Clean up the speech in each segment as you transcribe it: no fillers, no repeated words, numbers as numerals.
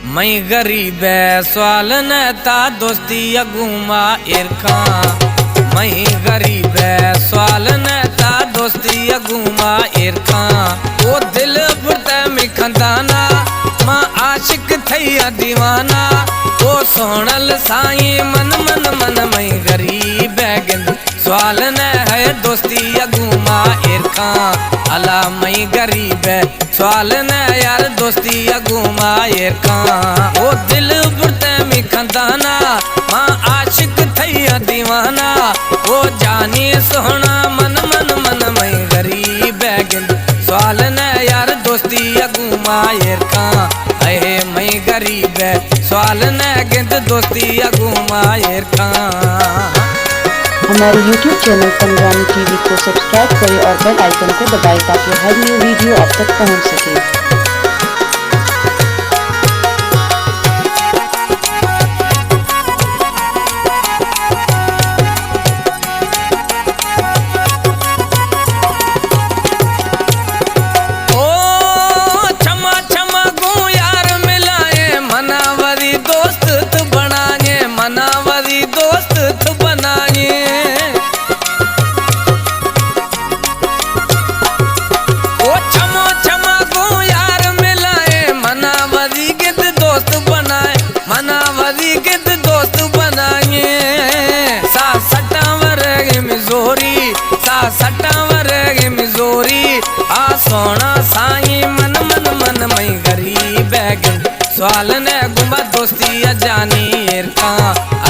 मैं गरीब सवाल न ता दोस्ती अगुमा इरखा। मैं गरीब सवाल न ता दोस्ती अगुमा इरखा। ओ दिल बुरते में खंदाना मां आशिक थैया दीवाना। ओ सोनल साईं मन मन मन मैं गरीब गिंद सवाल न है दोस्ती अगुमा इरखा। अला मैं गरीब सवाल न यार दोस्ती अगुमा इरखा। ओ दिल बुरते में खंदाना मां आशिक थैया दीवाना। ओ जानी सोहना मन मन मन मैं गरीब गिंद सवाल न यार दोस्ती अगुमा इरखा। अहे मैं गरीब सवाल न गिंद दोस्ती अगुमा इरखा। हमारे YouTube चैनल पंद्रानी टीवी को सब्सक्राइब करें और बेल आइकन को दबाएं ताकि हर न्यू वीडियो आप तक पहुंच सके। सोना साईं मन मन मन मैं गरीब सवाल न गुमा दोस्ती अजानी इरखा।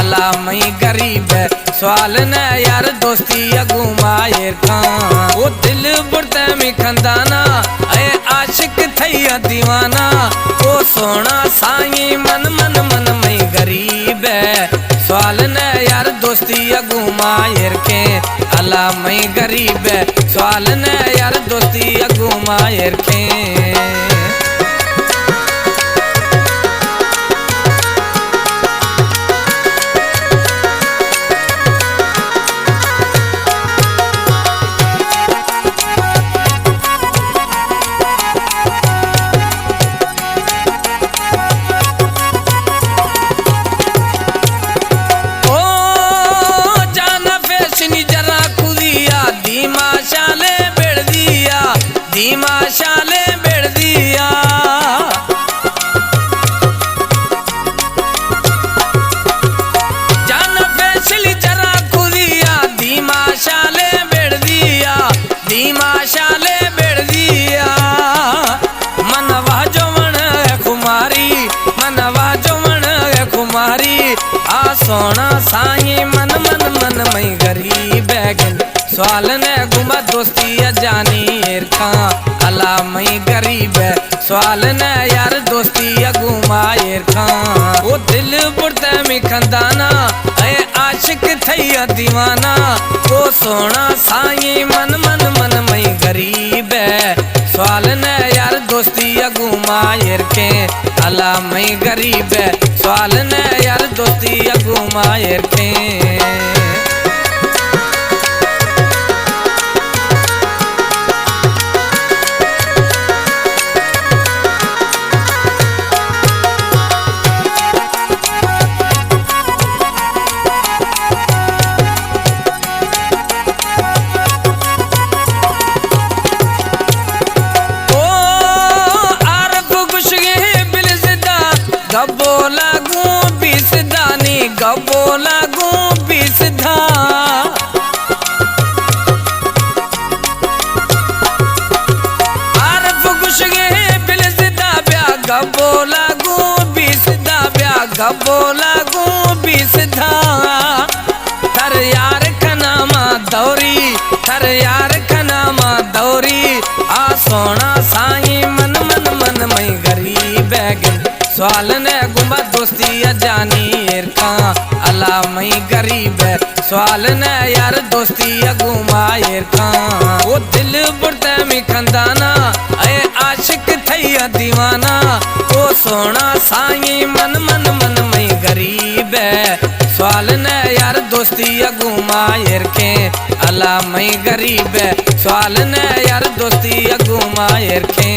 अला मैं गरीब सवाल न यार दोस्ती अगुमा इरखा। वो दिल बुरते में खंदाना ए आशिक थैया दीवाना। ओ सोना साईं मन मन मन मैं गरीब सवाल न यार दोस्ती अगुमा इरखे। अला मैं गरीब सवाल न यार दोस्ती अगुमा इरखे। शाले बेड़ दिया जान फैसली जरा खुदिया। धीमा शाले बेड़ दिया धीमा शाले बेड़ दिया। मनवा जो मन है कुमारी मनवा जो मन है कुमारी। आ सोना साईं मन मन मन मैं गरीब सवाल न गुमा दोस्ती अजानी इरखा। अला मैं गरीब सवाल न यार दोस्ती अगुमा इरखा। वो दिल बुरते में खंदाना ए आशिक थैया दीवाना। ओ सोना साईं मन मन मन मैं गरीब सवाल न यार दोस्ती अगुमा इरखे। अला मैं गरीब सवाल न यार दोस्ती अगुमा इरखे। गबो लागू बीस दानी गबो लागू बीस धा। आरफ गुश गे बिलस दा ब्या गबो लागू बीस दा ब्या गबो लागू बीस धा। थर यार खनामा दौरी थर यार खनामा दौरी। आ सोना साईं मन मन मन मैं गरीब सवाल न गुमा दोस्ती अजानी इरखा। अला मैं गरीब सवाल न यार दोस्ती अगुमा इरखा। वो दिल बुरते में खंदाना ए आशिक थैया दीवाना। ओ सोना साईं मन मन मन मैं गरीब सवाल न यार दोस्ती अगुमा इरखे। अला मैं गरीब सवाल न यार दोस्ती अगुमा इरखे।